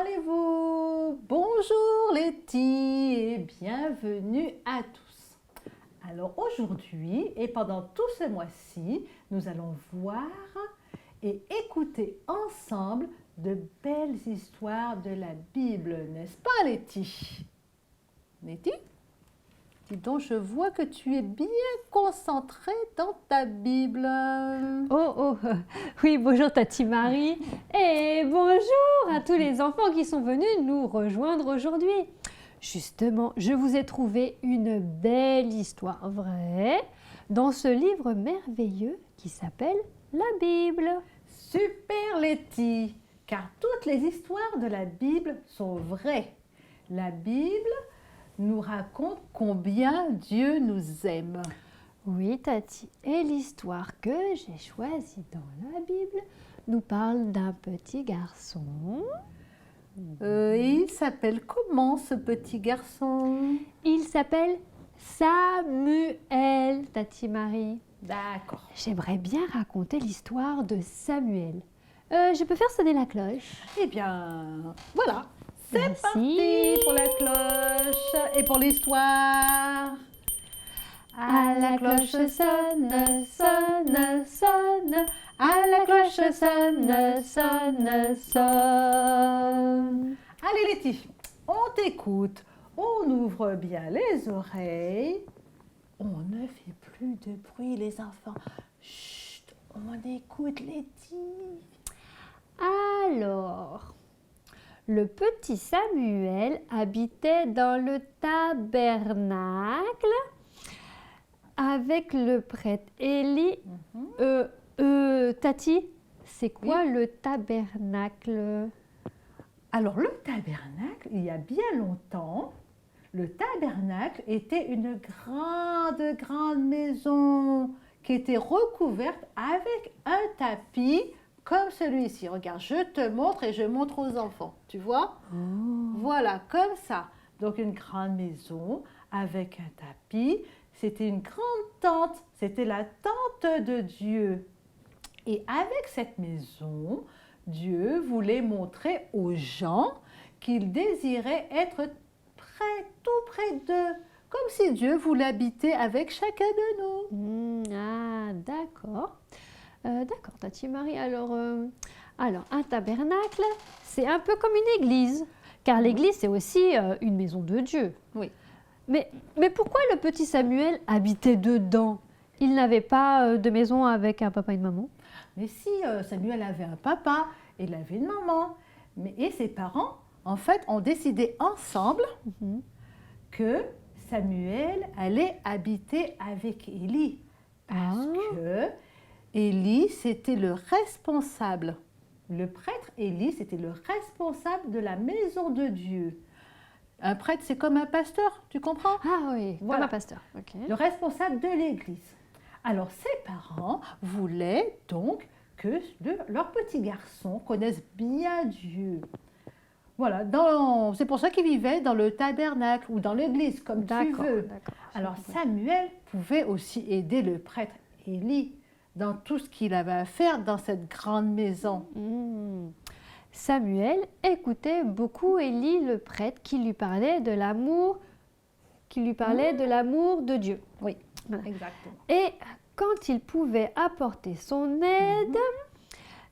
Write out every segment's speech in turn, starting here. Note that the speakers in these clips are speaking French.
allez-vous? Bonjour Letty et bienvenue à tous. Alors aujourd'hui et pendant tout ce mois-ci, nous allons voir et écouter ensemble de belles histoires de la Bible, n'est-ce pas Letty? Letty? Dis donc, je vois que tu es bien concentrée dans ta Bible. Oui, bonjour Tati Marie et bonjour à tous les enfants qui sont venus nous rejoindre aujourd'hui. Justement, je vous ai trouvé une belle histoire vraie dans ce livre merveilleux qui s'appelle la Bible. Super Letty, car toutes les histoires de la Bible sont vraies. La Bible nous raconte combien Dieu nous aime. Oui, Tati, et l'histoire que j'ai choisie dans la Bible nous parle d'un petit garçon. Il s'appelle comment ce petit garçon? Il s'appelle Samuel, Tati Marie. D'accord. J'aimerais bien raconter l'histoire de Samuel. Je peux faire sonner la cloche? Eh bien, voilà, c'est Merci. parti pour la cloche et pour l'histoire. À la cloche sonne, sonne, sonne. À la cloche sonne, sonne, sonne. Allez Letty, on t'écoute, on ouvre bien les oreilles. On ne fait plus de bruit les enfants. Chut, on écoute Letty. Alors, le petit Samuel habitait dans le tabernacle avec le prêtre Élie. Tati, c'est quoi le tabernacle? Alors le tabernacle, il y a bien longtemps, le tabernacle était une grande maison qui était recouverte avec un tapis comme celui-ci. Regarde, je te montre et je montre aux enfants, tu vois? Voilà, comme ça. Donc une grande maison avec un tapis. C'était une grande tente, c'était la tente de Dieu. Et avec cette maison, Dieu voulait montrer aux gens qu'il désirait être tout près d'eux, comme si Dieu voulait habiter avec chacun de nous. D'accord. D'accord, Tati Marie. Alors, un tabernacle, c'est un peu comme une église, car l'église, c'est aussi une maison de Dieu. Oui. Mais pourquoi le petit Samuel habitait dedans? Il n'avait pas de maison avec un papa et une maman? Mais si Samuel avait un papa, il avait une maman, et ses parents, en fait, ont décidé ensemble que Samuel allait habiter avec Élie. Parce que Élie, c'était le responsable. Le prêtre Élie, c'était le responsable de la maison de Dieu. Un prêtre, c'est comme un pasteur, tu comprends? Ah oui, Voilà. comme un pasteur. Ok. Le responsable de l'église. Alors, ses parents voulaient donc que leur petit garçon connaisse bien Dieu. Voilà, c'est pour ça qu'ils vivaient dans le tabernacle ou dans l'église, comme tu veux. Alors, Samuel pouvait aussi aider le prêtre Élie dans tout ce qu'il avait à faire dans cette grande maison. Samuel écoutait beaucoup Élie le prêtre qui lui parlait de l'amour, de Dieu. Oui, voilà. Exactement. Et quand il pouvait apporter son aide,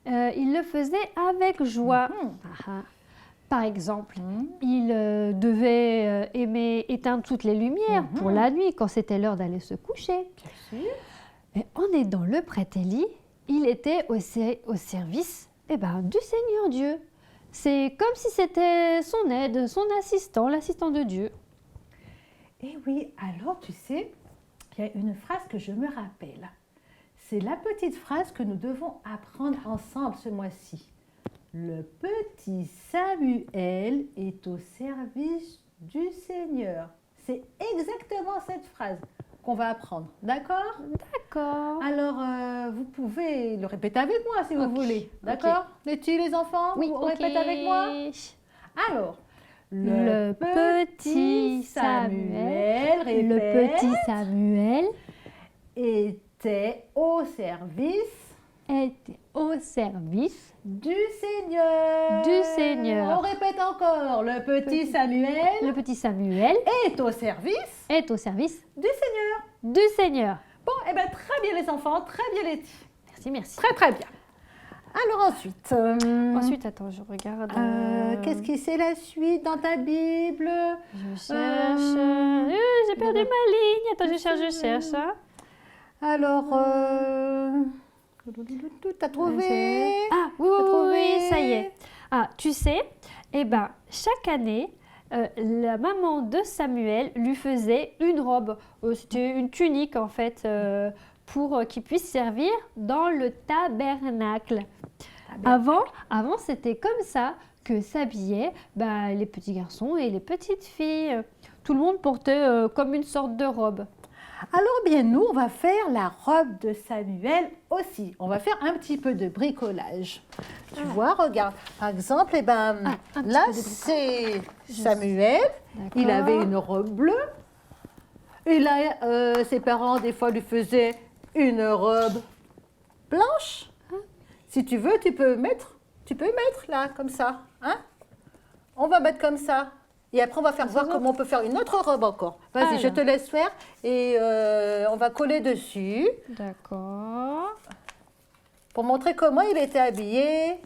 il le faisait avec joie. Par exemple, il devait aimer éteindre toutes les lumières pour la nuit quand c'était l'heure d'aller se coucher. Bien sûr. Mais en aidant le prêtre Élie, il était au service du Seigneur Dieu. C'est comme si c'était son aide, son assistant, l'assistant de Dieu. Et oui, alors tu sais, il y a une phrase que je me rappelle. C'est la petite phrase que nous devons apprendre ensemble ce mois-ci. Le petit Samuel est au service du Seigneur. C'est exactement cette phrase qu'on va apprendre, d'accord? D'accord. Alors, vous pouvez le répéter avec moi si vous voulez, d'accord? Letty, les enfants, Oui, vous répétez avec moi? Alors, le petit Samuel, était au service était au service Du Seigneur. Du Seigneur. On répète encore, le petit Samuel Le petit Samuel est au service est au service du Seigneur. du Seigneur. Bon, eh bien, très bien les enfants, très bien les petits. Merci, merci. Très, très bien. Alors ensuite, Ensuite, attends, je regarde. qu'est-ce qui c'est la suite dans ta Bible? Je cherche. J'ai perdu ma ligne. Attends, je cherche. Hein. Alors, t'as trouvé? Ah, oui, T'as oui, trouvé? oui, ça y est. Ah, tu sais, eh ben, chaque année, la maman de Samuel lui faisait une robe. C'était une tunique, en fait, pour qu'il puisse servir dans le tabernacle. Avant c'était comme ça que s'habillaient les petits garçons et les petites filles. Tout le monde portait comme une sorte de robe. Alors bien nous, on va faire la robe de Samuel aussi. On va faire un petit peu de bricolage. Tu vois, regarde. Par exemple, un petit là peu de c'est Samuel. Il D'accord. avait une robe bleue. Et là, ses parents, des fois, lui faisaient une robe blanche. Si tu veux, tu peux mettre là, comme ça. Hein? On va mettre comme ça. Et après, on va faire voir comment on peut faire une autre robe encore. Vas-y, Alors. je te laisse faire. Et on va coller dessus D'accord. pour montrer comment il était habillé.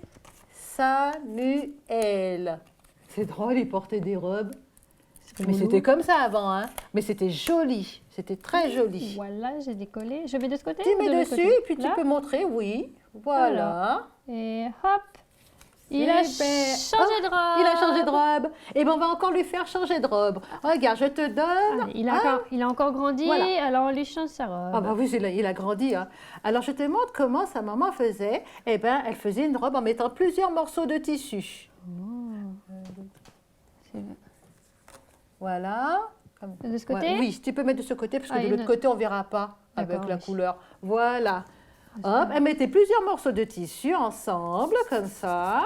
Samuel. C'est drôle, il portait des robes. Mais c'était comme ça avant, hein. Mais c'était joli. C'était très joli. Voilà, j'ai décollé. Je mets de ce côté Tu ou de mets l'autre dessus côté et puis tu Là peux montrer, oui. Voilà. Et hop, il Eh a ben, changé de robe. Il a changé de robe. Et bien, on va encore lui faire changer de robe. Regarde, je te donne. Allez, il a encore grandi, Voilà. alors on lui change sa robe. Ah bah oui, il a grandi. Hein. Alors, je te montre comment sa maman faisait. Eh bien, elle faisait une robe en mettant plusieurs morceaux de tissu. Voilà. De ce côté Ouais, oui, tu peux mettre de ce côté, parce que Ah, de il y en l'autre a- côté, on ne verra pas avec D'accord, la oui. couleur. Voilà. Hop, elle mettait plusieurs morceaux de tissu ensemble, comme ça.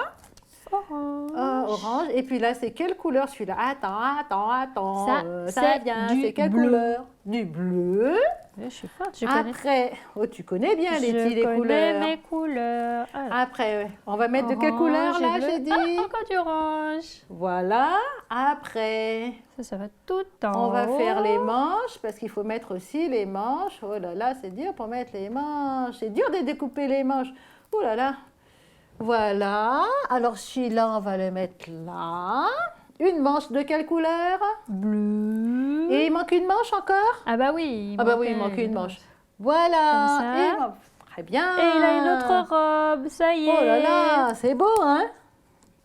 Orange. Orange. Et puis là, c'est quelle couleur celui-là? Attends. Ça, C'est bien. du C'est quelle bleu. couleur? Du bleu. Je suis forte, je connais. Après, oh, tu connais bien les Je connais couleurs. mes couleurs. Alors, Après, ouais. On va mettre de quelle orange couleur et là, bleu. j'ai dit? Ah, encore du orange. Voilà. Après, Ça va tout en on va haut. faire les manches parce qu'il faut mettre aussi les manches. Oh là là, c'est dur pour mettre les manches. C'est dur de découper les manches. Oh là là. Voilà. Alors celui-là, on va le mettre là. Une manche de quelle couleur? Bleu. Et il manque une manche encore? Ah bah oui. Ah bah oui, il manque une manche. Voilà. Comme ça. Et très bien. Et il a une autre robe, ça y est. Oh là là, c'est beau, hein?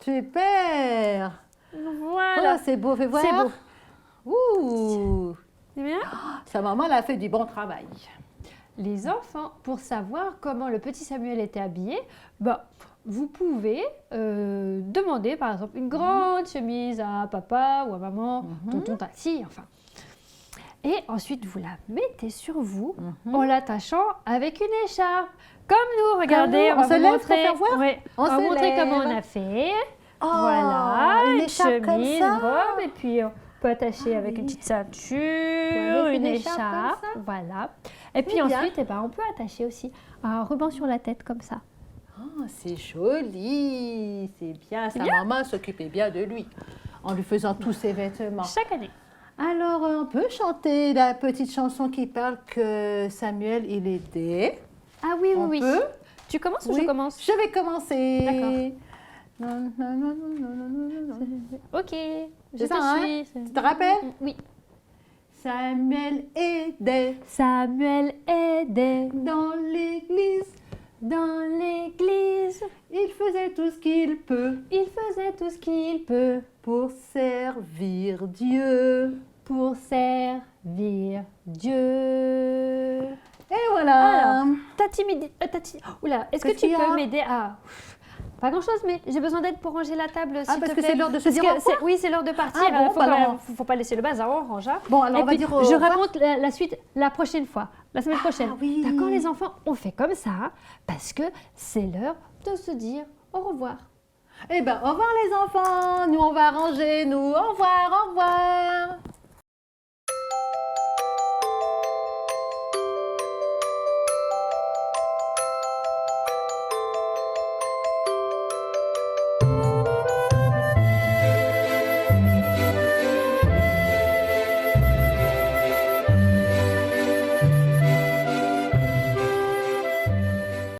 Super. Voilà. Oh, c'est beau, fais voir. C'est beau. Ouh. C'est bien. Sa maman, elle a fait du bon travail. Les enfants, pour savoir comment le petit Samuel était habillé, vous pouvez demander par exemple une grande chemise à papa ou à maman, tonton, tati, enfin. Et ensuite, vous la mettez sur vous en l'attachant avec une écharpe. Comme nous, regardez, nous, on on va se vous lève montrer. pour faire voir? Ouais, On on va se vous montrer lève. comment on a fait. Oh, Voilà, une une écharpe comme chemise, ça. une robe, et puis on peut attacher avec une oui. petite ceinture, avec une une écharpe écharpe, comme ça. voilà. Et puis C'est bien. ensuite, on peut attacher aussi un ruban sur la tête comme ça. Oh, c'est joli. C'est bien. Sa bien. maman s'occupait bien de lui en lui faisant tous ses vêtements. Chaque année. Alors, on peut chanter la petite chanson qui parle que Samuel, il aidait. Ah oui, On oui, oui. peut? Tu commences ou Oui. je commence? Je vais commencer. D'accord. Non, non, non, non, non, non, non. Ok, je C'est te ça, hein? suis. Tu te rappelles? Oui. Samuel aidait Samuel aidait dans l'église. dans l'église. Il faisait tout ce qu'il peut Il faisait tout ce qu'il peut pour servir Dieu. pour servir Dieu. Et voilà. Alors, Tati, oula, est-ce que Qu'est-ce tu qu'il y a? peux m'aider à... Pas grand-chose, mais j'ai besoin d'aide pour ranger la table, s'il parce te que plaît. c'est l'heure de se Parce dire que au revoir? oui, c'est l'heure de partir. Ah bon, faut, bah quand même- alors. faut pas laisser le bazar, on range. Hein. Bon, alors Et on va puis, dire au je revoir. raconte la suite la prochaine fois, la semaine prochaine. oui. D'accord, les enfants? On fait comme ça, parce que c'est l'heure de se dire au revoir. Eh bien, au revoir les enfants. Nous, on va ranger, nous. Au revoir, au revoir.